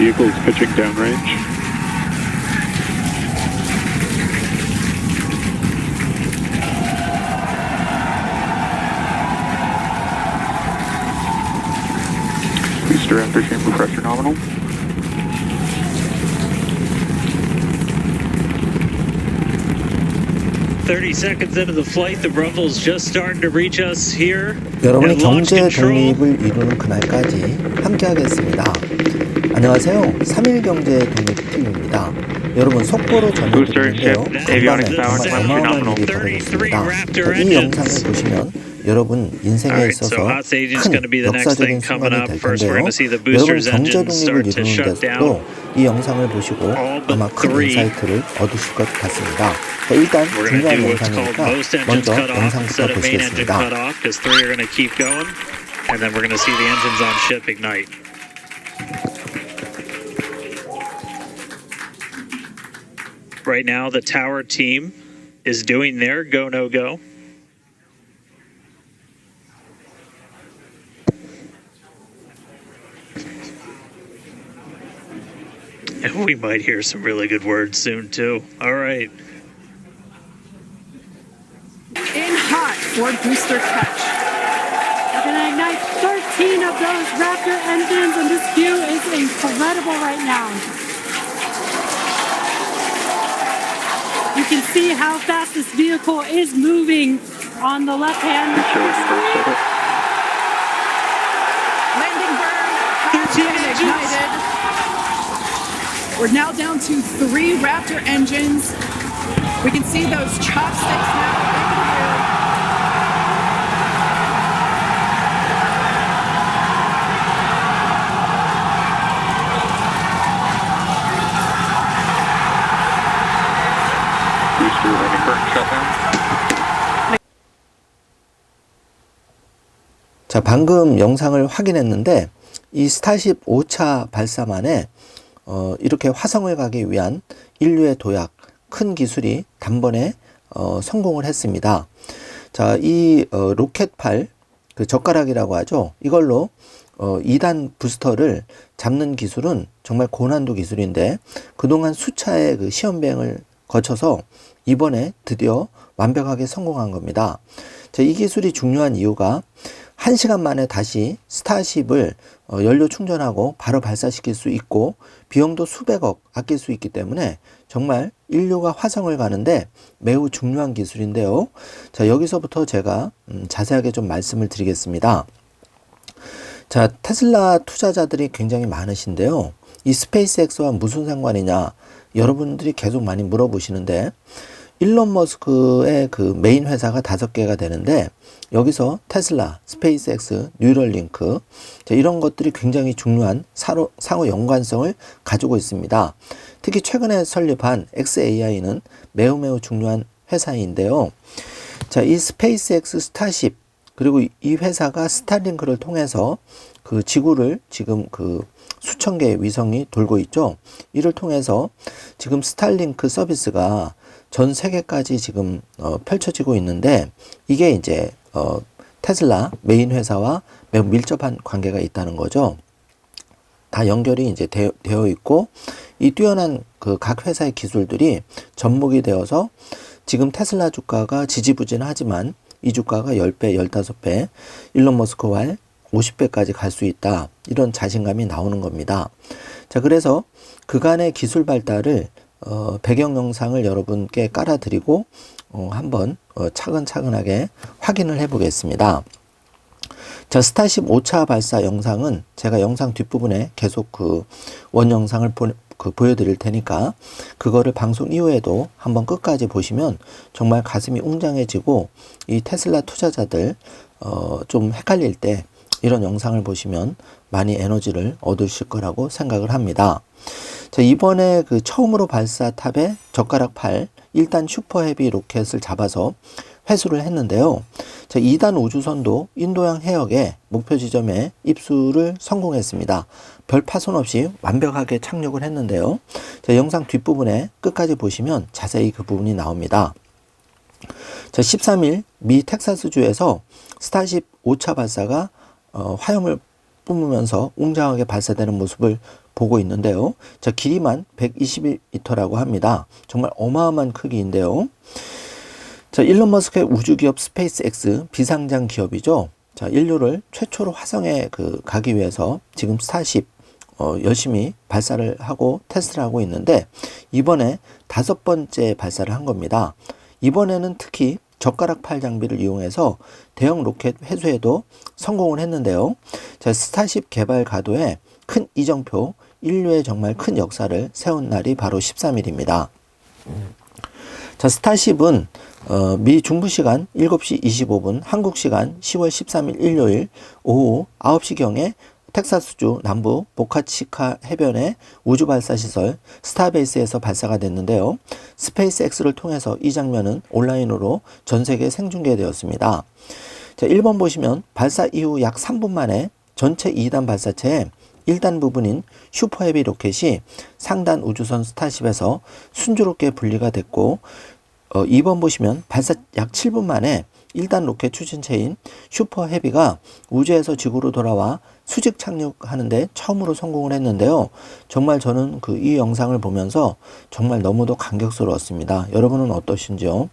vehicles pitching downrange. Booster after chamber pressure nominal. Seconds into the flight, the rumble's just starting to reach us here. 여러분의 at launch 경제 control. 독립을 이루는 그날까지 함께하겠습니다. 안녕하세요. 3일 경제 독립팀입니다. 여러분 속보로 전해드리는데요. 간밤에 정말 어마어마한 일이 벌어졌습니다. 이 영상을 보시면 여러분 인생에 있어서 큰 역사적인 순간이 될 텐데요. 여러분 경제 독립을 이루는 데서도 이 영상을 보시고 아마 큰 인사이트를 얻으실 것 같습니다. 자, 일단 중요한 영상이니까 먼저 영상부터 보시겠습니다. And then we're going to see the engines on ship ignite. Right now, the tower team is doing their go, no go. And we might hear some really good words soon, too. All right. In hot for booster catch. We're going to ignite 13 of those Raptor engines, and this view is incredible right now. You can see how fast this vehicle is moving on the left-hand screen. Landing burn has been ignited. We're now down to 3 Raptor engines. We can see those chopsticks now in the air. Booster landing burn shutdown. 자, 방금 영상을 확인했는데 이 스타쉽 5차 발사만에 이렇게 화성을 가기 위한 인류의 도약, 큰 기술이 단번에 성공을 했습니다. 자, 이 로켓팔, 그 젓가락이라고 하죠. 이걸로 2단 부스터를 잡는 기술은 정말 고난도 기술인데 그동안 수차의 그 시험 비행을 거쳐서 이번에 드디어 완벽하게 성공한 겁니다. 자, 이 기술이 중요한 이유가 1시간 만에 다시 스타쉽을 연료 충전하고 바로 발사시킬 수 있고 비용도 수백억 아낄 수 있기 때문에 정말 인류가 화성을 가는데 매우 중요한 기술인데요. 자, 여기서부터 제가 자세하게 좀 말씀을 드리겠습니다. 자, 테슬라 투자자들이 굉장히 많으신데요. 이 스페이스X와 무슨 상관이냐 여러분들이 계속 많이 물어보시는데 일론 머스크의 그 메인 회사가 5개가 되는데 여기서 테슬라, 스페이스X, 뉴럴링크 이런 것들이 굉장히 중요한 상호 연관성을 가지고 있습니다. 특히 최근에 설립한 xAI는 매우 중요한 회사인데요. 자, 이 스페이스X 스타쉽 그리고 이 회사가 스타링크를 통해서 그 지구를 지금 그 수천 개의 위성이 돌고 있죠. 이를 통해서 지금 스타링크 서비스가 전 세계까지 지금 펼쳐지고 있는데 이게 이제 테슬라 메인 회사와 매우 밀접한 관계가 있다는 거죠. 다 연결이 이제 되어 있고 이 뛰어난 그 각 회사의 기술들이 접목이 되어서 지금 테슬라 주가가 지지부진하지만 이 주가가 10배, 15배, 일론 머스크와 50배까지 갈 수 있다. 이런 자신감이 나오는 겁니다. 자, 그래서 그간의 기술 발달을 배경 영상을 여러분께 깔아드리고 한번 차근차근하게 확인을 해 보겠습니다. 자, 스타쉽 5차 발사 영상은 제가 영상 뒷부분에 계속 그 원 영상을 보여드릴 테니까 그거를 방송 이후에도 한번 끝까지 보시면 정말 가슴이 웅장해지고 이 테슬라 투자자들 좀 헷갈릴 때 이런 영상을 보시면 많이 에너지를 얻으실 거라고 생각을 합니다. 자, 이번에 그 처음으로 발사탑에 젓가락 8 1단 슈퍼헤비 로켓을 잡아서 회수를 했는데요. 자, 2단 우주선도 인도양 해역의 목표 지점에 입수를 성공했습니다. 별 파손 없이 완벽하게 착륙을 했는데요. 자, 영상 뒷부분에 끝까지 보시면 자세히 그 부분이 나옵니다. 자, 13일 미 텍사스주에서 스타쉽 5차 발사가 화염을 뿜으면서 웅장하게 발사되는 모습을 보고 있는데요. 자, 길이만 121m라고 합니다. 정말 어마어마한 크기인데요. 자, 일론 머스크의 우주기업 스페이스X 비상장 기업이죠. 자, 인류를 최초로 화성에 가기 위해서 지금 스타쉽 열심히 발사를 하고 테스트를 하고 있는데 이번에 5번째 발사를 한 겁니다. 이번에는 특히 젓가락 팔 장비를 이용해서 대형 로켓 회수에도 성공을 했는데요. 자, 스타쉽 개발 가도에 큰 이정표, 인류의 정말 큰 역사를 세운 날이 바로 13일입니다. 자, 스타쉽은 미 중부 시간 7시 25분, 한국 시간 10월 13일 일요일 오후 9시경에 텍사스주 남부 보카치카 해변의 우주발사시설 스타베이스에서 발사가 됐는데요. 스페이스X를 통해서 이 장면은 온라인으로 전세계에 생중계되었습니다. 자, 1번 보시면 발사 이후 약 3분 만에 전체 2단 발사체의 1단 부분인 슈퍼헤비 로켓이 상단 우주선 스타쉽에서 순조롭게 분리가 됐고 2번 보시면 발사 약 7분 만에 1단 로켓 추진체인 슈퍼헤비가 우주에서 지구로 돌아와 수직 착륙하는데 처음으로 성공을 했는데요. 정말 저는 이 영상을 보면서 정말 너무도 감격스러웠습니다. 여러분은 어떠신지요?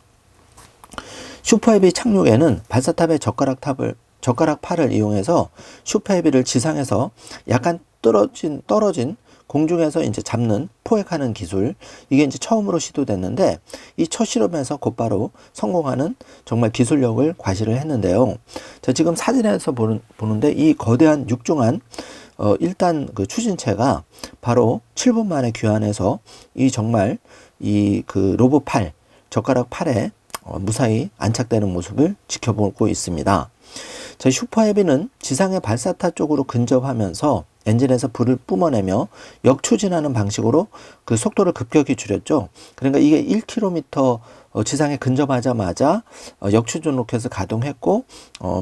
슈퍼헤비 착륙에는 발사탑의 젓가락 팔을 이용해서 슈퍼헤비를 지상에서 약간 떨어진 공중에서 이제 잡는 포획하는 기술, 이게 이제 처음으로 시도됐는데 이 첫 실험에서 곧바로 성공하는 정말 기술력을 과시를 했는데요. 자, 지금 사진에서 보는데 이 거대한 육중한 일단 추진체가 바로 7분 만에 귀환해서 이 정말 로봇 팔, 젓가락 팔에 무사히 안착되는 모습을 지켜보고 있습니다. 자, 슈퍼헤비는 지상의 발사타 쪽으로 근접하면서 엔진에서 불을 뿜어내며 역추진하는 방식으로 속도를 급격히 줄였죠. 그러니까 이게 1km 지상에 근접하자마자 역추진 로켓을 가동했고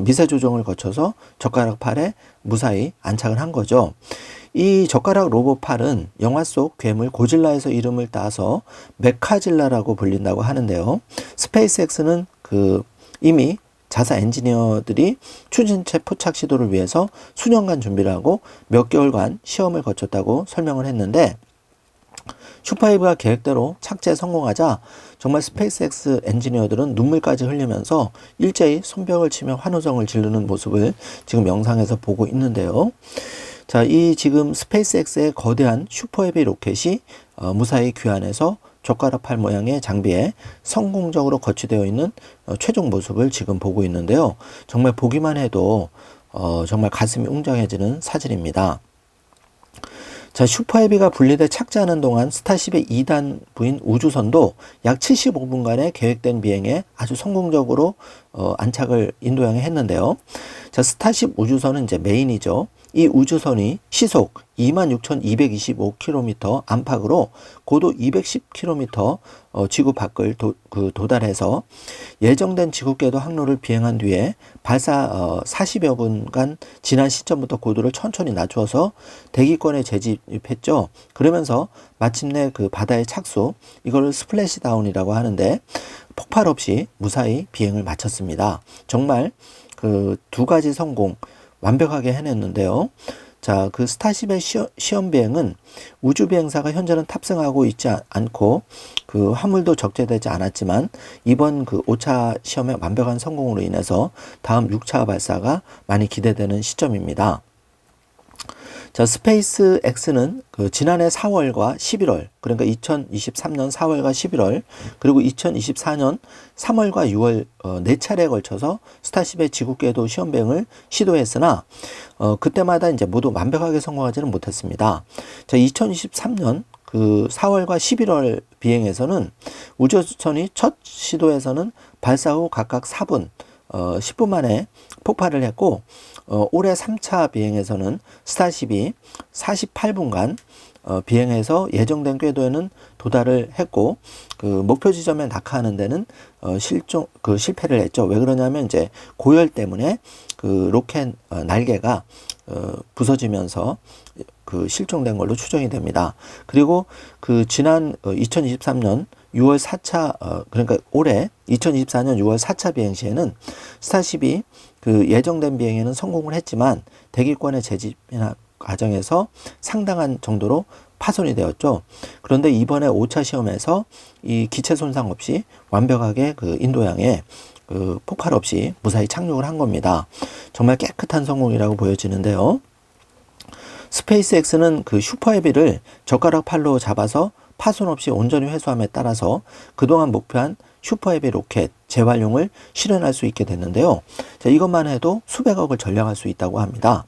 미세 조정을 거쳐서 젓가락 팔에 무사히 안착을 한 거죠. 이 젓가락 로봇 팔은 영화 속 괴물 고질라에서 이름을 따서 메카질라라고 불린다고 하는데요. 스페이스X는 이미 자사 엔지니어들이 추진체 포착 시도를 위해서 수년간 준비를 하고 몇 개월간 시험을 거쳤다고 설명을 했는데 슈퍼헤비가 계획대로 착지에 성공하자 정말 스페이스X 엔지니어들은 눈물까지 흘리면서 일제히 손뼉을 치며 환호성을 지르는 모습을 지금 영상에서 보고 있는데요. 자, 이 지금 스페이스X의 거대한 슈퍼헤비 로켓이 무사히 귀환해서 젓가락 팔 모양의 장비에 성공적으로 거치되어 있는 최종 모습을 지금 보고 있는데요. 정말 보기만 해도 정말 가슴이 웅장해지는 사진입니다. 자, 슈퍼헤비가 분리돼 착지하는 동안 스타쉽의 2단 부인 우주선도 약 75분간의 계획된 비행에 아주 성공적으로 안착을 인도양에 했는데요. 자, 스타쉽 우주선은 이제 메인이죠. 이 우주선이 시속 26,225km 안팎으로 고도 210km 지구 밖을 도달해서 예정된 지구궤도 항로를 비행한 뒤에 발사 40여 분간 지난 시점부터 고도를 천천히 낮추어서 대기권에 재집했죠. 그러면서 마침내 바다에 착수, 이걸 스플래시 다운이라고 하는데 폭발 없이 무사히 비행을 마쳤습니다. 정말 두 가지 성공 완벽하게 해냈는데요. 자, 스타쉽의 시험 비행은 우주 비행사가 현재는 탑승하고 있지 않고 화물도 적재되지 않았지만 이번 5차 시험의 완벽한 성공으로 인해서 다음 6차 발사가 많이 기대되는 시점입니다. 자, 스페이스X는 지난해 4월과 11월, 그러니까 2023년 4월과 11월, 그리고 2024년 3월과 6월 4차례에 걸쳐서 스타쉽의 지구궤도 시험 비행을 시도했으나 그때마다 이제 모두 완벽하게 성공하지는 못했습니다. 자, 2023년 4월과 11월 비행에서는 우주선이 첫 시도에서는 발사 후 각각 4분, 10분 만에 폭발을 했고 올해 3차 비행에서는 스타쉽이 48분간 비행해서 예정된 궤도에는 도달을 했고 목표 지점에 낙하하는 데는 실패를 했죠. 왜 그러냐면 이제 고열 때문에 로켓 날개가 부서지면서 실종된 걸로 추정이 됩니다. 그리고 지난 2023년 6월 4차 그러니까 올해 2024년 6월 4차 비행 시에는 스타쉽이 그 예정된 비행에는 성공을 했지만 대기권의 재집이나 과정에서 상당한 정도로 파손이 되었죠. 그런데 이번에 5차 시험에서 이 기체 손상 없이 완벽하게 그 인도양에 그 폭발 없이 무사히 착륙을 한 겁니다. 정말 깨끗한 성공이라고 보여지는데요. 스페이스X는 그 슈퍼헤비를 젓가락 팔로 잡아서 파손 없이 온전히 회수함에 따라서 그동안 목표한 슈퍼헤비 로켓 재활용을 실현할 수 있게 됐는데요. 자, 이것만 해도 수백억을 절약할 수 있다고 합니다.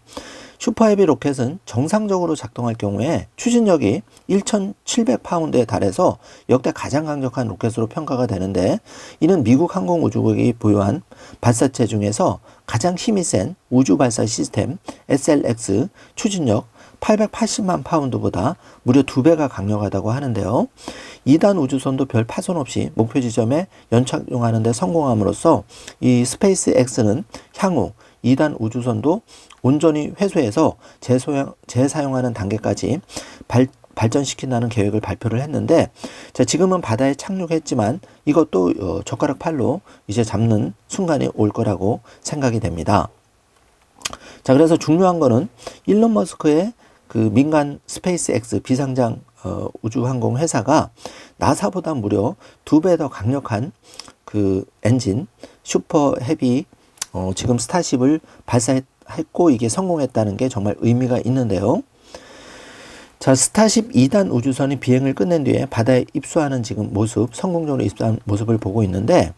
슈퍼헤비 로켓은 정상적으로 작동할 경우에 추진력이 1,700파운드에 달해서 역대 가장 강력한 로켓으로 평가가 되는데, 이는 미국 항공우주국이 보유한 발사체 중에서 가장 힘이 센 우주 발사 시스템 SLX 추진력 880만 파운드보다 무려 2배가 강력하다고 하는데요. 2단 우주선도 별 파손 없이 목표 지점에 연착용하는 데 성공함으로써 이 스페이스X는 향후 2단 우주선도 온전히 회수해서 재사용하는 단계까지 발전시킨다는 계획을 발표를 했는데, 자, 지금은 바다에 착륙했지만 이것도 젓가락 팔로 이제 잡는 순간이 올 거라고 생각이 됩니다. 자, 그래서 중요한 거는 일론 머스크의 그 민간 스페이스X 비상장 우주항공 회사가 나사보다 무려 2배 더 강력한 그 엔진 슈퍼 헤비 지금 스타쉽을 발사했고 이게 성공했다는 게 정말 의미가 있는데요. 자, 스타쉽 2단 우주선이 비행을 끝낸 뒤에 바다에 입수하는 지금 모습, 성공적으로 입수한 모습을 보고 있는데,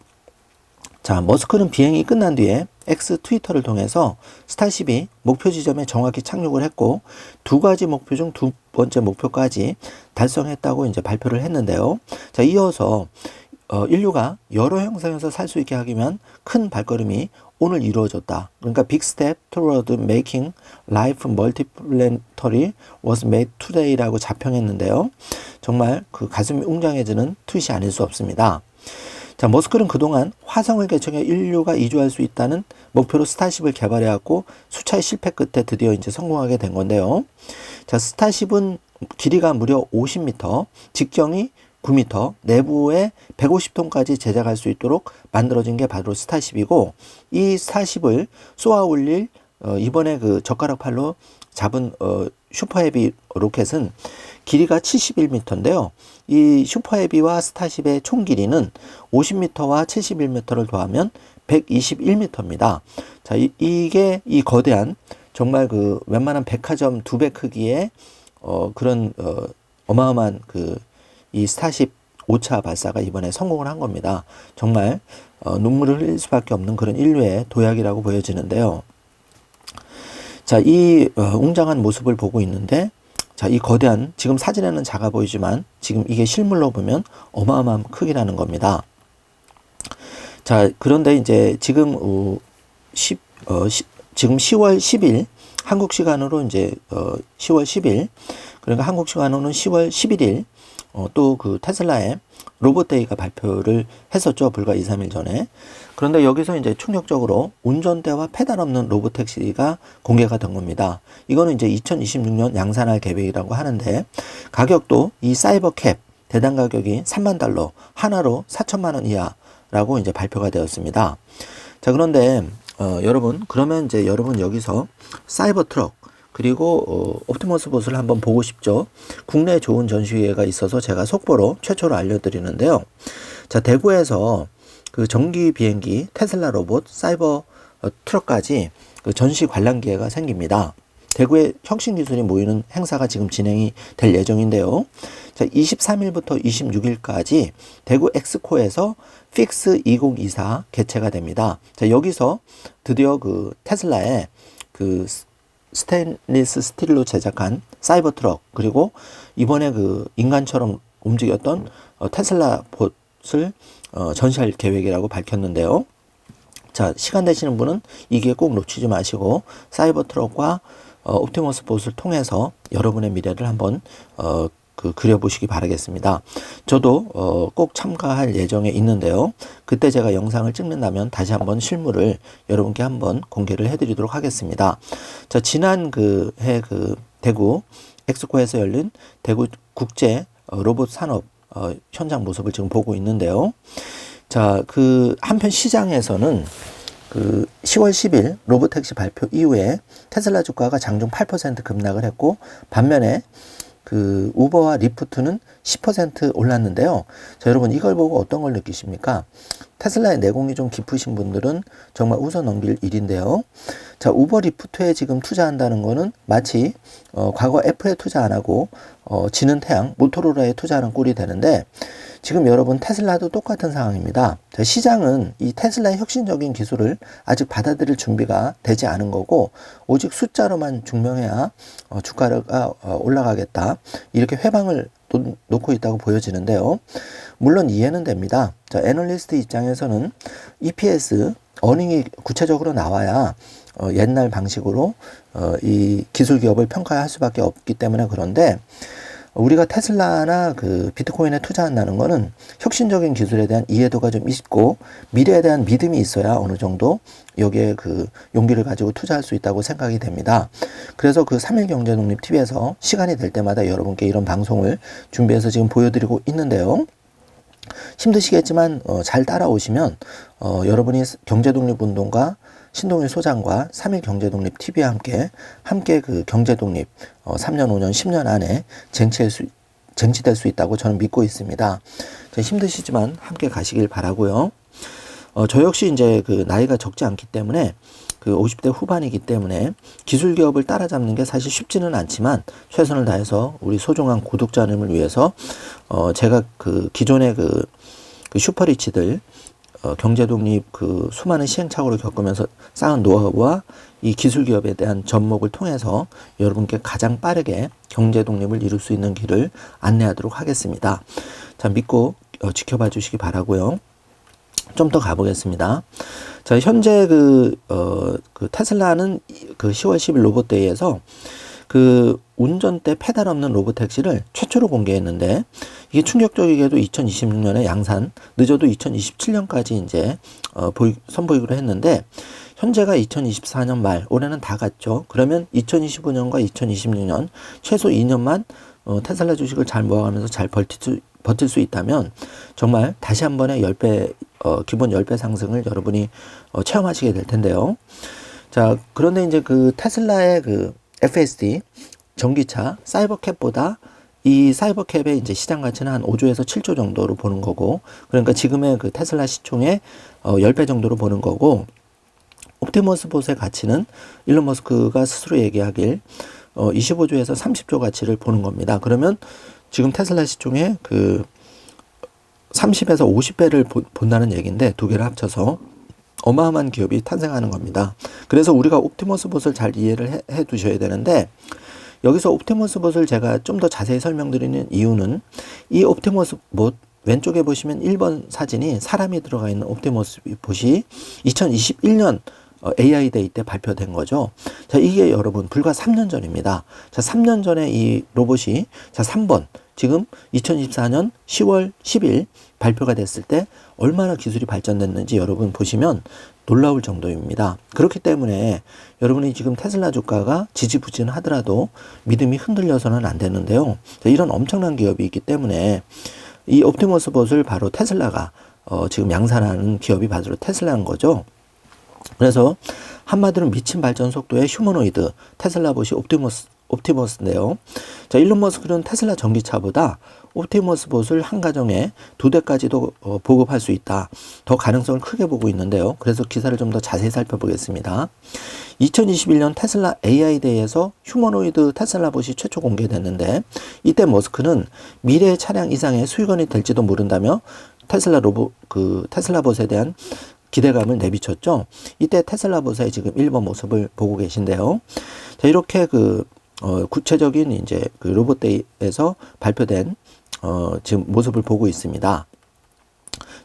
자, 머스크는 비행이 끝난 뒤에 X 트위터를 통해서 스타쉽이 목표 지점에 정확히 착륙을 했고 2가지 목표 중 2번째 목표까지 달성했다고 이제 발표를 했는데요. 자, 이어서 인류가 여러 형상에서 살 수 있게 하기 위한 큰 발걸음이 오늘 이루어졌다. 그러니까 Big step toward making life multiplanetary was made today라고 자평했는데요. 정말 그 가슴이 웅장해지는 트윗이 아닐 수 없습니다. 자, 머스크는 그동안 화성을 개척해 인류가 이주할 수 있다는 목표로 스타쉽을 개발해왔고 수차의 실패 끝에 드디어 이제 성공하게 된 건데요. 자, 스타쉽은 길이가 무려 50m, 직경이 9m, 내부에 150톤까지 제작할 수 있도록 만들어진 게 바로 스타쉽이고, 이 스타쉽을 쏘아 올릴 이번에 그 젓가락 팔로 잡은 슈퍼헤비 로켓은 길이가 71m인데요. 이 슈퍼헤비와 스타쉽의 총 길이는 50m와 71m를 더하면 121m입니다. 자, 이게 이 거대한 정말 그 웬만한 백화점 2배 크기의 그런 어마어마한 그 이 스타쉽 5차 발사가 이번에 성공을 한 겁니다. 정말 눈물을 흘릴 수밖에 없는 그런 인류의 도약이라고 보여지는데요. 자, 이 웅장한 모습을 보고 있는데, 자, 이 거대한, 지금 사진에는 작아 보이지만 지금 이게 실물로 보면 어마어마한 크기라는 겁니다. 자, 그런데 이제 지금 지금 10월 10일 한국 시간으로 이제 10월 10일, 그러니까 한국 시간으로는 10월 11일 또 그 테슬라의 로봇데이가 발표를 했었죠. 불과 2, 3일 전에. 그런데 여기서 이제 충격적으로 운전대와 페달 없는 로봇택시가 공개가 된 겁니다. 이거는 이제 2026년 양산할 계획이라고 하는데, 가격도 이 사이버캡 대당 가격이 $30,000, 하나로 4천만 원 이하라고 이제 발표가 되었습니다. 자, 그런데 여러분, 그러면 이제 여러분 여기서 사이버 트럭 그리고 옵티머스 봇을 한번 보고 싶죠. 국내 좋은 전시회가 있어서 제가 속보로 최초로 알려드리는데요. 자, 대구에서 그 전기 비행기, 테슬라 로봇, 사이버 트럭까지 그 전시 관람 기회가 생깁니다. 대구의 혁신 기술이 모이는 행사가 지금 진행이 될 예정인데요. 자, 23일부터 26일까지 대구 엑스코에서 픽스 2024 개최가 됩니다. 자, 여기서 드디어 그 테슬라의 그 스테인리스 스틸로 제작한 사이버 트럭, 그리고 이번에 그 인간처럼 움직였던 테슬라 봇을 전시할 계획이라고 밝혔는데요. 자, 시간 되시는 분은 이게 꼭 놓치지 마시고 사이버 트럭과 옵티머스 봇을 통해서 여러분의 미래를 한번 그려보시기 바라겠습니다. 저도 꼭 참가할 예정에 있는데요. 그때 제가 영상을 찍는다면 다시 한번 실물을 여러분께 한번 공개를 해드리도록 하겠습니다. 자, 지난 해 대구 엑스코에서 열린 대구 국제 로봇 산업 현장 모습을 지금 보고 있는데요. 자, 그 한편 시장에서는 그 10월 10일 로보택시 발표 이후에 테슬라 주가가 장중 8% 급락을 했고, 반면에 그 우버와 리프트는 10% 올랐는데요. 자, 여러분 이걸 보고 어떤 걸 느끼십니까? 테슬라의 내공이 좀 깊으신 분들은 정말 웃어 넘길 일인데요. 자, 우버 리프트에 지금 투자한다는 거는 마치 과거 애플에 투자 안 하고 지는 태양 모토로라에 투자하는 꼴이 되는데, 지금 여러분 테슬라도 똑같은 상황입니다. 자, 시장은 이 테슬라의 혁신적인 기술을 아직 받아들일 준비가 되지 않은 거고, 오직 숫자로만 증명해야 주가가 올라가겠다, 이렇게 회방을 놓고 있다고 보여지는데요. 물론 이해는 됩니다. 자, 애널리스트 입장에서는 EPS, 어닝이 구체적으로 나와야 옛날 방식으로 이 기술 기업을 평가할 수밖에 없기 때문에, 그런데 우리가 테슬라나 그 비트코인에 투자한다는 거는 혁신적인 기술에 대한 이해도가 좀 있고 미래에 대한 믿음이 있어야 어느 정도 여기에 그 용기를 가지고 투자할 수 있다고 생각이 됩니다. 그래서 그 3일 경제독립 TV에서 시간이 될 때마다 여러분께 이런 방송을 준비해서 지금 보여드리고 있는데요. 힘드시겠지만 잘 따라오시면 여러분이 경제독립운동가 신동일 소장과 3일 경제독립 TV와 함께 그 경제독립 3년, 5년, 10년 안에 쟁취될 수 있다고 저는 믿고 있습니다. 힘드시지만 함께 가시길 바라고요. 저 역시 이제 그 나이가 적지 않기 때문에, 그 50대 후반이기 때문에 기술 기업을 따라잡는 게 사실 쉽지는 않지만 최선을 다해서 우리 소중한 구독자님을 위해서 제가 그 기존의 그 슈퍼리치들 경제독립 그 수많은 시행착오를 겪으면서 쌓은 노하우와 이 기술 기업에 대한 접목을 통해서 여러분께 가장 빠르게 경제독립을 이룰 수 있는 길을 안내하도록 하겠습니다. 자, 믿고 지켜봐 주시기 바라고요. 좀 더 가보겠습니다. 자, 현재 그 테슬라는 그 10월 10일 로봇데이에서 그 운전대 페달 없는 로보택시를 최초로 공개했는데, 이게 충격적이게도 2026년에 양산, 늦어도 2027년까지 이제 선보이기로 했는데, 현재가 2024년 말, 올해는 다 갔죠. 그러면 2025년과 2026년 최소 2년만 테슬라 주식을 잘 모아가면서 잘 버틸 수 있다면 정말 다시 한 번의 10배, 기본 10배 상승을 여러분이 체험하시게 될 텐데요. 자, 그런데 이제 그 테슬라의 그 FSD 전기차 사이버캡보다 이 사이버캡의 이제 시장 가치는 한 5조에서 7조 정도로 보는 거고, 그러니까 지금의 그 테슬라 시총의 10배 정도로 보는 거고, 옵티머스 봇의 가치는 일론 머스크가 스스로 얘기하길 25조에서 30조 가치를 보는 겁니다. 그러면 지금 테슬라 시총의 그 30에서 50배를 본다는 얘기인데, 두 개를 합쳐서 어마어마한 기업이 탄생하는 겁니다. 그래서 우리가 옵티머스 봇을 잘 이해를 해 두셔야 되는데, 여기서 옵티머스 봇을 제가 좀 더 자세히 설명드리는 이유는, 이 옵티머스 봇 왼쪽에 보시면 1번 사진이 사람이 들어가 있는 옵티머스 봇이 2021년 AI 데이 때 발표된 거죠. 자, 이게 여러분 불과 3년 전입니다. 자, 3년 전에 이 로봇이, 자, 3번 지금 2024년 10월 10일 발표가 됐을 때 얼마나 기술이 발전됐는지 여러분 보시면 놀라울 정도입니다. 그렇기 때문에 여러분이 지금 테슬라 주가가 지지부진하더라도 믿음이 흔들려서는 안 되는데요. 자, 이런 엄청난 기업이 있기 때문에 이 옵티머스 봇을 바로 테슬라가 지금 양산하는 기업이 바로 테슬라인 거죠. 그래서 한마디로 미친 발전 속도의 휴머노이드 테슬라봇이 옵티머스인데요. 자, 일론 머스크는 테슬라 전기차보다 옵티머스 봇을 한 가정에 2대까지도 보급할 수 있다, 더 가능성을 크게 보고 있는데요. 그래서 기사를 좀 더 자세히 살펴보겠습니다. 2021년 테슬라 AI 데이에서 휴머노이드 테슬라봇이 최초 공개됐는데, 이때 머스크는 미래의 차량 이상의 수익원이 될지도 모른다며 테슬라봇에 대한 기대감을 내비쳤죠. 이때 테슬라봇의 지금 1번 모습을 보고 계신데요. 자, 이렇게 구체적인 이제 그 로봇데이에서 발표된 지금 모습을 보고 있습니다.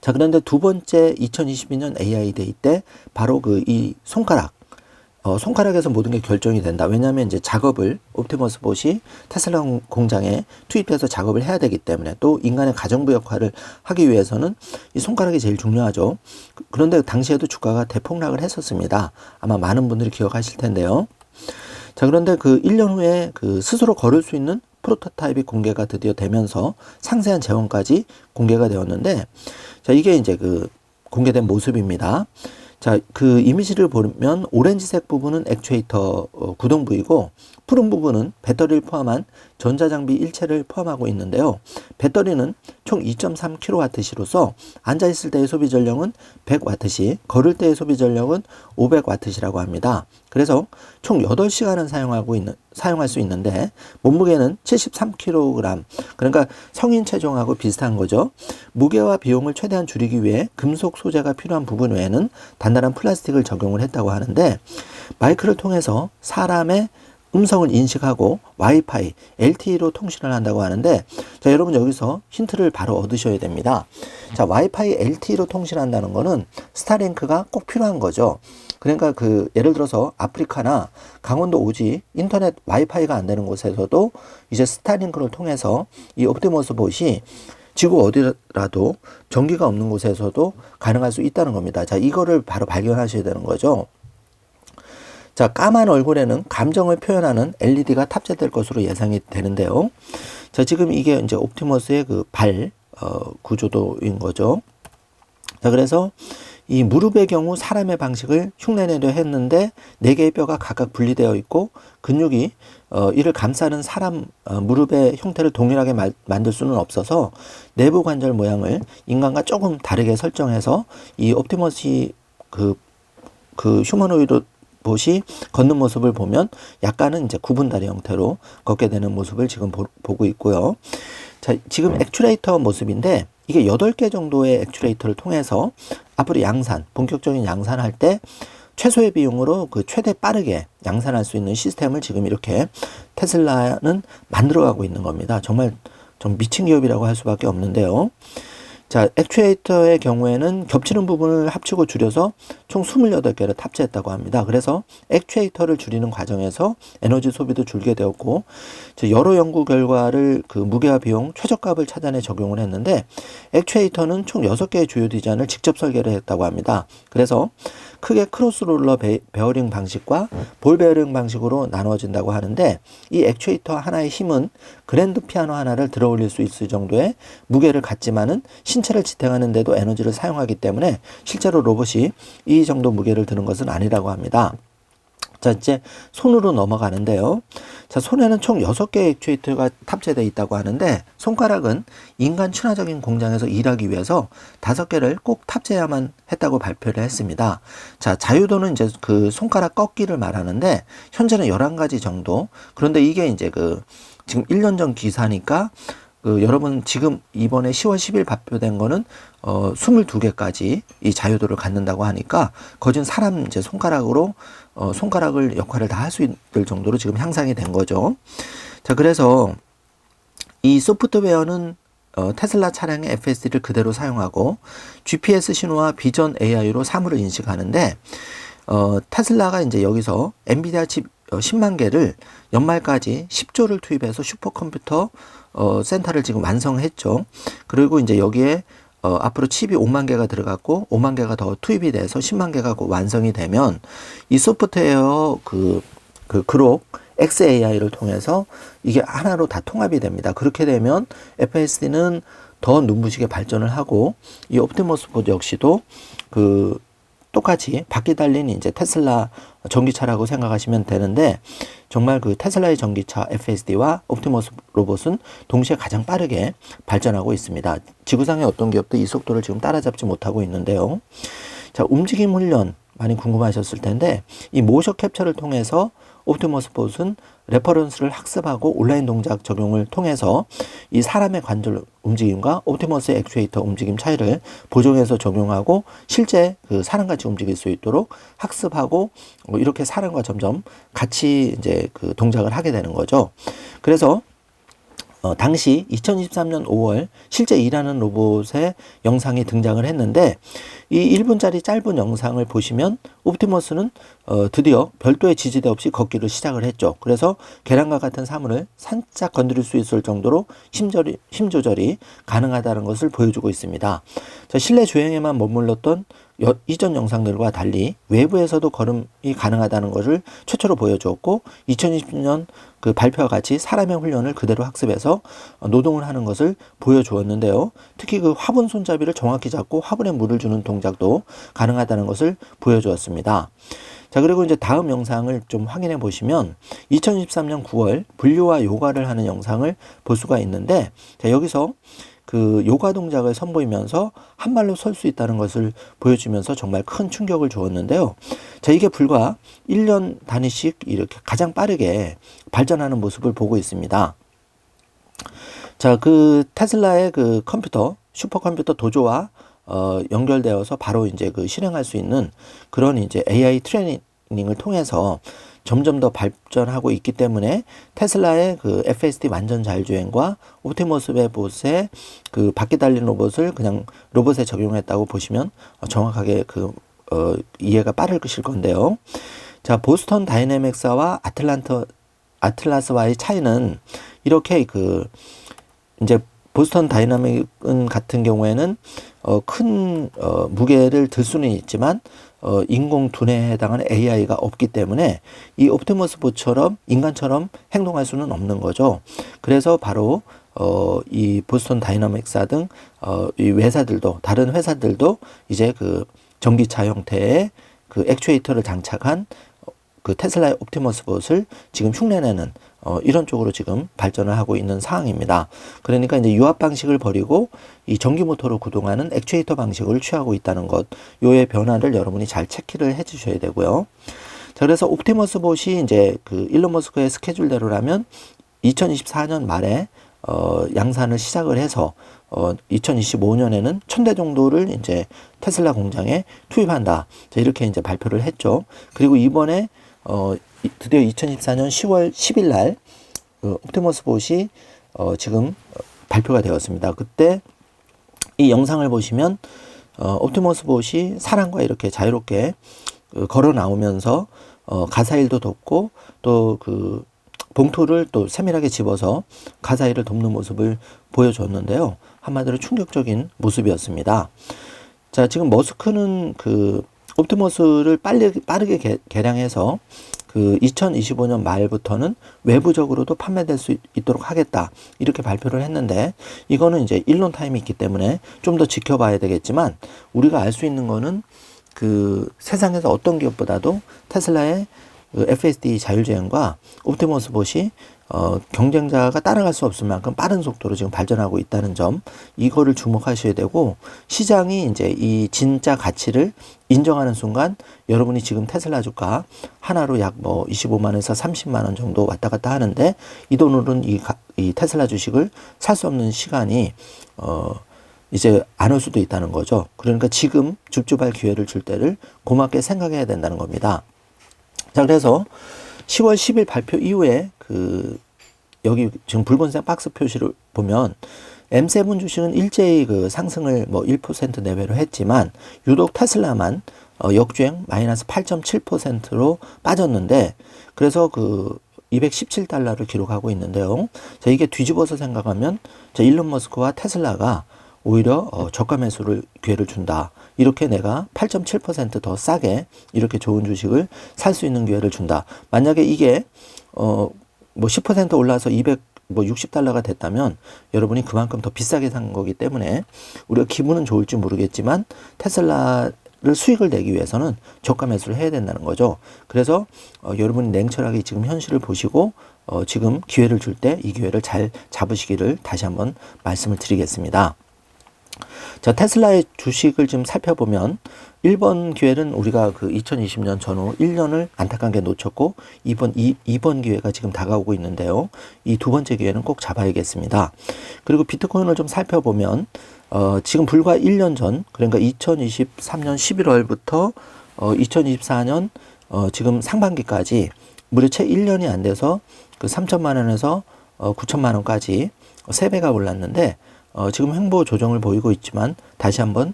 자, 그런데 두 번째 2022년 AI 데이 때 바로 이 손가락에서 모든 게 결정이 된다. 왜냐하면 이제 작업을 옵티머스 봇이 테슬라 공장에 투입해서 작업을 해야 되기 때문에, 또 인간의 가정부 역할을 하기 위해서는 이 손가락이 제일 중요하죠. 그런데 당시에도 주가가 대폭락을 했었습니다. 아마 많은 분들이 기억하실 텐데요. 자, 그런데 1년 후에 스스로 걸을 수 있는 프로토타입이 공개가 드디어 되면서 상세한 재원까지 공개가 되었는데, 자, 이게 이제 공개된 모습입니다. 자, 그 이미지를 보면 오렌지색 부분은 액추에이터 구동 부위고 푸른 부분은 배터리를 포함한 전자장비 일체를 포함하고 있는데요. 배터리는 총 2.3kWh로서 앉아있을 때의 소비 전력은 100W시, 걸을 때의 소비 전력은 500W시라고 합니다. 그래서 총 8시간은 사용할 수 있는데 몸무게는 73kg, 그러니까 성인 체중하고 비슷한 거죠. 무게와 비용을 최대한 줄이기 위해 금속 소재가 필요한 부분 외에는 단단한 플라스틱을 적용을 했다고 하는데, 마이크를 통해서 사람의 음성을 인식하고 와이파이, LTE로 통신을 한다고 하는데, 자, 여러분 여기서 힌트를 바로 얻으셔야 됩니다. 자, 와이파이, LTE로 통신한다는 거는 스타링크가 꼭 필요한 거죠. 그러니까 예를 들어서 아프리카나 강원도 오지 인터넷 와이파이가 안 되는 곳에서도 이제 스타링크를 통해서 이 옵티머스 봇이 지구 어디라도 전기가 없는 곳에서도 가능할 수 있다는 겁니다. 자, 이거를 바로 발견하셔야 되는 거죠. 자, 까만 얼굴에는 감정을 표현하는 LED가 탑재될 것으로 예상이 되는데요. 자, 지금 이게 이제 옵티머스의 발 구조도인 거죠. 자, 그래서 이 무릎의 경우 사람의 방식을 흉내내려 했는데 4개의 뼈가 각각 분리되어 있고 근육이 이를 감싸는 사람 무릎의 형태를 동일하게 만들 수는 없어서 내부 관절 모양을 인간과 조금 다르게 설정해서 이 옵티머스이 휴머노이드 봇이 걷는 모습을 보면 약간은 이제 구분다리 형태로 걷게 되는 모습을 지금 보고 있고요. 자, 지금 액추레이터 모습인데 이게 8개 정도의 액추레이터를 통해서 앞으로 본격적인 양산할 때 최소의 비용으로 최대 빠르게 양산할 수 있는 시스템을 지금 이렇게 테슬라는 만들어가고 있는 겁니다. 정말 좀 미친 기업이라고 할 수밖에 없는데요. 자, 액추에이터의 경우에는 겹치는 부분을 합치고 줄여서 총 28개를 탑재했다고 합니다. 그래서 액추에이터를 줄이는 과정에서 에너지 소비도 줄게 되었고, 여러 연구 결과를 무게와 비용 최저값을 찾아내 적용을 했는데, 액추에이터는 총 6개의 주요 디자인을 직접 설계를 했다고 합니다. 그래서 크게 크로스롤러 베어링 방식과 볼 베어링 방식으로 나누어진다고 하는데, 이 액추에이터 하나의 힘은 그랜드 피아노 하나를 들어 올릴 수 있을 정도의 무게를 갖지만은 신체를 지탱하는 데도 에너지를 사용하기 때문에 실제로 로봇이 이 정도 무게를 드는 것은 아니라고 합니다. 자, 이제 손으로 넘어가는데요. 자, 손에는 총 6개의 액추에이터가 탑재되어 있다고 하는데, 손가락은 인간 친화적인 공장에서 일하기 위해서 5개를 꼭 탑재해야만 했다고 발표를 했습니다. 자, 자유도는 이제 손가락 꺾기를 말하는데, 현재는 11가지 정도. 그런데 이게 이제 지금 1년 전 기사니까, 여러분 지금 이번에 10월 10일 발표된 거는 22개까지 이 자유도를 갖는다고 하니까 거진 사람 이제 손가락으로 손가락을 역할을 다 할 수 있을 정도로 지금 향상이 된 거죠. 자, 그래서 이 소프트웨어는 테슬라 차량의 FSD를 그대로 사용하고 GPS 신호와 비전 AI로 사물을 인식하는데, 테슬라가 이제 여기서 엔비디아 칩 10만 개를 연말까지 10조를 투입해서 슈퍼컴퓨터 센터를 지금 완성했죠. 그리고 이제 여기에 앞으로 칩이 5만 개가 들어갔고 5만 개가 더 투입이 돼서 10만 개가 완성이 되면 이 소프트웨어 그록 XAI를 통해서 이게 하나로 다 통합이 됩니다. 그렇게 되면 FSD는 더 눈부시게 발전을 하고 이 옵티머스 봇 역시도 똑같이 바퀴 달린 이제 테슬라 전기차라고 생각하시면 되는데, 정말 테슬라의 전기차 FSD와 옵티머스 로봇은 동시에 가장 빠르게 발전하고 있습니다. 지구상의 어떤 기업도 이 속도를 지금 따라잡지 못하고 있는데요. 자, 움직임 훈련 많이 궁금하셨을 텐데, 이 모션 캡처를 통해서 옵티머스 봇은 레퍼런스를 학습하고 온라인 동작 적용을 통해서 이 사람의 관절 움직임과 옵티머스의 액추에이터 움직임 차이를 보정해서 적용하고 실제 사람같이 움직일 수 있도록 학습하고 이렇게 사람과 점점 같이 이제 동작을 하게 되는 거죠. 그래서 당시 2023년 5월 실제 일하는 로봇의 영상이 등장을 했는데, 이 1분짜리 짧은 영상을 보시면 옵티머스는 드디어 별도의 지지대 없이 걷기를 시작을 했죠. 그래서 계란과 같은 사물을 살짝 건드릴 수 있을 정도로 힘 조절이 가능하다는 것을 보여주고 있습니다. 자, 실내 주행에만 머물렀던 이전 영상들과 달리 외부에서도 걸음이 가능하다는 것을 최초로 보여주었고 2020년 그 발표와 같이 사람의 훈련을 그대로 학습해서 노동을 하는 것을 보여주었는데요. 특히 그 화분 손잡이를 정확히 잡고 화분에 물을 주는 동작도 가능하다는 것을 보여주었습니다. 자, 그리고 이제 다음 영상을 좀 확인해 보시면 2023년 9월 분류와 요가를 하는 영상을 볼 수가 있는데, 자, 여기서 그 요가 동작을 선보이면서 한 발로 설 수 있다는 것을 보여주면서 정말 큰 충격을 주었는데요. 자, 이게 불과 1년 단위씩 이렇게 가장 빠르게 발전하는 모습을 보고 있습니다. 자, 그 테슬라의 그 컴퓨터, 슈퍼컴퓨터 도조와 연결되어서 바로 이제 그 실행할 수 있는 그런 이제 AI 트레이닝을 통해서 점점 더 발전하고 있기 때문에 테슬라의 그 FSD 완전 자율주행과 옵티머스 웹봇의 그 바퀴 달린 로봇을 그냥 로봇에 적용했다고 보시면 정확하게 그 이해가 빠르실 건데요. 자, 보스턴 다이내믹스와 아틀라스와의 차이는 이렇게 그 이제 보스턴 다이나믹 같은 경우에는 큰 무게를 들 수는 있지만 인공 두뇌에 해당하는 AI가 없기 때문에 이 옵티머스 봇처럼 인간처럼 행동할 수는 없는 거죠. 그래서 바로 이 보스턴 다이나믹스 등 이 회사들도 다른 회사들도 이제 그 전기차 형태의 그 액추에이터를 장착한 그 테슬라의 옵티머스 봇을 지금 흉내내는 이런 쪽으로 지금 발전을 하고 있는 상황입니다. 그러니까 이제 유압 방식을 버리고 이 전기 모터로 구동하는 액추에이터 방식을 취하고 있다는 것, 요의 변화를 여러분이 잘 체크를 해 주셔야 되고요. 자, 그래서 옵티머스 봇이 이제 그 일론 머스크의 스케줄대로라면 2024년 말에 양산을 시작을 해서 2025년에는 1000대 정도를 이제 테슬라 공장에 투입한다. 자, 이렇게 이제 발표를 했죠. 그리고 이번에 드디어 2024년 10월 10일 날 옵티머스 봇이 지금 발표가 되었습니다. 그때 이 영상을 보시면 옵티머스 봇이 사람과 이렇게 자유롭게 걸어 나오면서 가사일도 돕고 또 그 봉투를 또 세밀하게 집어서 가사일을 돕는 모습을 보여줬는데요. 한마디로 충격적인 모습이었습니다. 자, 지금 머스크는 그 옵티머스를 빠르게 개량해서 그 2025년 말부터는 외부적으로도 판매될 수 있도록 하겠다. 이렇게 발표를 했는데 이거는 이제 일론 타임이 있기 때문에 좀 더 지켜봐야 되겠지만 우리가 알 수 있는 거는 그 세상에서 어떤 기업보다도 테슬라의 그 FSD 자율주행과 옵티머스 봇이 경쟁자가 따라갈 수 없을 만큼 빠른 속도로 지금 발전하고 있다는 점, 이거를 주목하셔야 되고, 시장이 이제 이 진짜 가치를 인정하는 순간 여러분이 지금 테슬라 주가 하나로 약 뭐 25만원에서 30만원 정도 왔다 갔다 하는데 이 돈으로는 이 테슬라 주식을 살 수 없는 시간이 이제 안 올 수도 있다는 거죠. 그러니까 지금 줍줍할 기회를 줄 때를 고맙게 생각해야 된다는 겁니다. 자, 그래서 10월 10일 발표 이후에 그 여기 지금 붉은색 박스 표시를 보면 M7 주식은 일제히 그 상승을 뭐 1% 내외로 했지만 유독 테슬라만 역주행 마이너스 8.7%로 빠졌는데, 그래서 그 217달러를 기록하고 있는데요. 자, 이게 뒤집어서 생각하면 자, 일론 머스크와 테슬라가 오히려 저가 매수를 기회를 준다. 이렇게 내가 8.7% 더 싸게 이렇게 좋은 주식을 살 수 있는 기회를 준다. 만약에 이게 뭐 10% 올라서 260달러가 됐다면 여러분이 그만큼 더 비싸게 산 거기 때문에 우리가 기분은 좋을지 모르겠지만 테슬라를 수익을 내기 위해서는 저가 매수를 해야 된다는 거죠. 그래서 여러분이 냉철하게 지금 현실을 보시고 지금 기회를 줄 때 이 기회를 잘 잡으시기를 다시 한번 말씀을 드리겠습니다. 자, 테슬라의 주식을 좀 살펴보면 1번 기회는 우리가 그 2020년 전후 1년을 안타깝게 놓쳤고 2번 기회가 지금 다가오고 있는데요. 이 두 번째 기회는 꼭 잡아야겠습니다. 그리고 비트코인을 좀 살펴보면 지금 불과 1년 전, 그러니까 2023년 11월부터 2024년 지금 상반기까지 무려 채 1년이 안 돼서 그 3천만 원에서 9천만 원까지 3배가 올랐는데 지금 횡보 조정을 보이고 있지만 다시 한번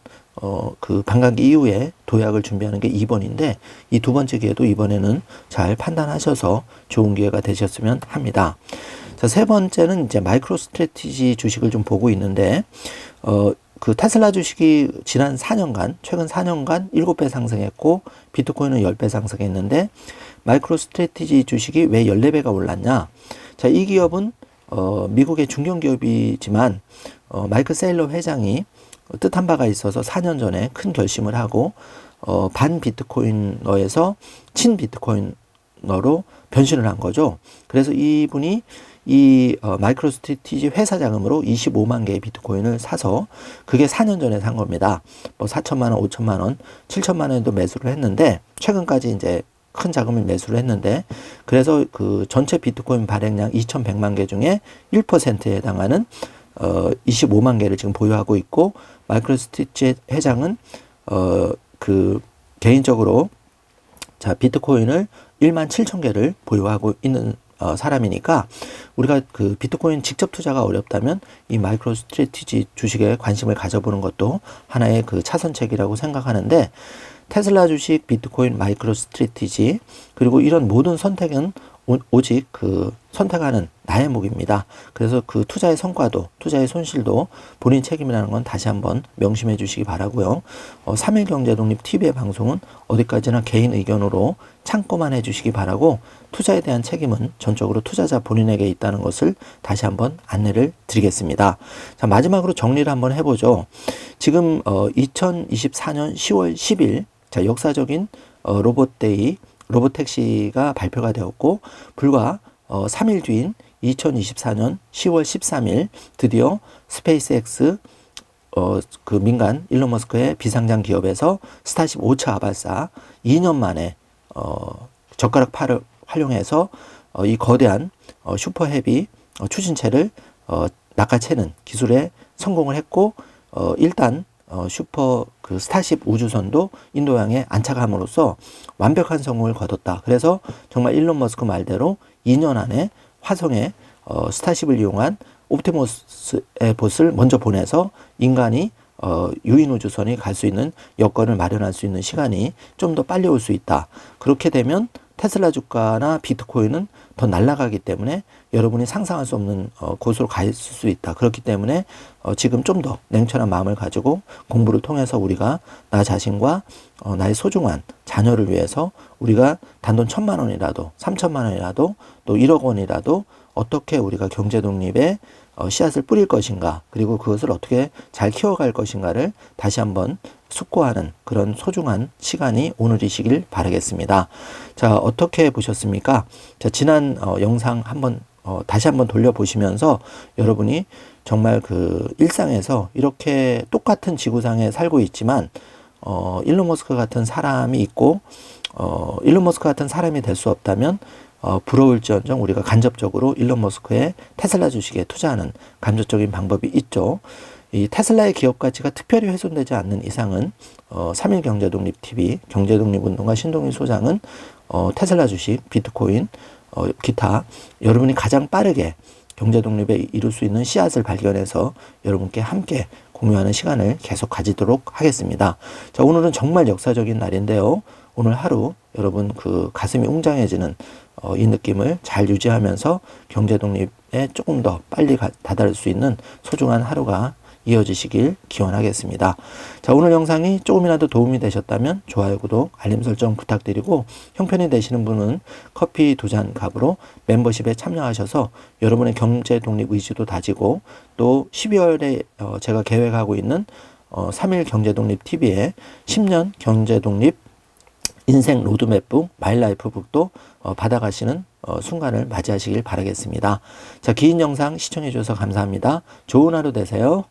그 반감기 이후에 도약을 준비하는 게 2번인데 이 두 번째 기회도 이번에는 잘 판단하셔서 좋은 기회가 되셨으면 합니다. 자, 세 번째는 이제 마이크로 스트래티지 주식을 좀 보고 있는데 그 테슬라 주식이 지난 4년간, 최근 4년간 7배 상승했고, 비트코인은 10배 상승했는데, 마이크로 스트래티지 주식이 왜 14배가 올랐냐? 자, 이 기업은, 미국의 중견기업이지만, 마이클 세일러 회장이 뜻한 바가 있어서 4년 전에 큰 결심을 하고, 반 비트코이너에서 친 비트코이너로 변신을 한 거죠. 그래서 이분이 이 마이크로 스트래티지 회사 자금으로 25만 개의 비트코인을 사서 그게 4년 전에 산 겁니다. 뭐 4천만 원, 5천만 원, 7천만 원에도 매수를 했는데 최근까지 이제 큰 자금을 매수를 했는데 그래서 그 전체 비트코인 발행량 2,100만 개 중에 1%에 해당하는 25만 개를 지금 보유하고 있고 마이크로 스트래티지 회장은 그 개인적으로 자 비트코인을 1만 7천 개를 보유하고 있는 사람이니까 우리가 그 비트코인 직접 투자가 어렵다면 이 마이크로 스트래티지 주식에 관심을 가져보는 것도 하나의 그 차선책이라고 생각하는데 테슬라 주식, 비트코인, 마이크로 스트래티지 그리고 이런 모든 선택은 오직 그 선택하는 나의 몫입니다. 그래서 그 투자의 성과도 투자의 손실도 본인 책임이라는 건 다시 한번 명심해 주시기 바라고요. 3일 경제독립 TV의 방송은 어디까지나 개인 의견으로 참고만 해 주시기 바라고 투자에 대한 책임은 전적으로 투자자 본인에게 있다는 것을 다시 한번 안내를 드리겠습니다. 자, 마지막으로 정리를 한번 해보죠. 지금 2024년 10월 10일 자, 역사적인 로봇데이 로보택시가 발표가 되었고 불과 3일 뒤인 2024년 10월 13일 드디어 스페이스X 그 민간 일론 머스크의 비상장 기업에서 스타쉽 5차 발사 2년 만에 젓가락 팔을 활용해서 이 거대한 슈퍼 헤비 추진체를 낚아채는 기술에 성공을 했고 일단 슈퍼 그 스타쉽 우주선도 인도양에 안착함으로써 완벽한 성공을 거뒀다. 그래서 정말 일론 머스크 말대로 2년 안에 화성에 스타쉽을 이용한 옵티머스의 봇을 먼저 보내서 인간이 유인 우주선이 갈 수 있는 여건을 마련할 수 있는 시간이 좀 더 빨리 올 수 있다. 그렇게 되면 테슬라 주가나 비트코인은 더 날아가기 때문에 여러분이 상상할 수 없는 곳으로 갈 수 있다. 그렇기 때문에 지금 좀 더 냉철한 마음을 가지고 공부를 통해서 우리가 나 자신과 나의 소중한 자녀를 위해서 우리가 단돈 1,000만 원이라도 3,000만 원이라도 또 1억 원이라도 어떻게 우리가 경제 독립에 씨앗을 뿌릴 것인가 그리고 그것을 어떻게 잘 키워갈 것인가를 다시 한번 숙고하는 그런 소중한 시간이 오늘이시길 바라겠습니다. 자, 어떻게 보셨습니까? 자, 지난 영상 한번 다시 한번 돌려보시면서 여러분이 정말 그 일상에서 이렇게 똑같은 지구상에 살고 있지만 일론 머스크 같은 사람이 있고 일론 머스크 같은 사람이 될 수 없다면 부러울지언정 우리가 간접적으로 일론 머스크의 테슬라 주식에 투자하는 간접적인 방법이 있죠. 이 테슬라의 기업 가치가 특별히 훼손되지 않는 이상은 3일 경제독립 TV, 경제독립운동가 신동일 소장은 테슬라 주식, 비트코인, 기타 여러분이 가장 빠르게 경제독립에 이룰 수 있는 씨앗을 발견해서 여러분께 함께 공유하는 시간을 계속 가지도록 하겠습니다. 자, 오늘은 정말 역사적인 날인데요. 오늘 하루 여러분 그 가슴이 웅장해지는 이 느낌을 잘 유지하면서 경제독립에 조금 더 빨리 다다를 수 있는 소중한 하루가 이어지시길 기원하겠습니다. 자, 오늘 영상이 조금이라도 도움이 되셨다면 좋아요, 구독, 알림 설정 부탁드리고 형편이 되시는 분은 커피 2잔 값으로 멤버십에 참여하셔서 여러분의 경제 독립 의지도 다지고 또 12월에 제가 계획하고 있는 3일 경제 독립 TV에 10년 경제 독립 인생 로드맵북 마일라이프북도 받아가시는 순간을 맞이하시길 바라겠습니다. 자, 긴 영상 시청해 주셔서 감사합니다. 좋은 하루 되세요.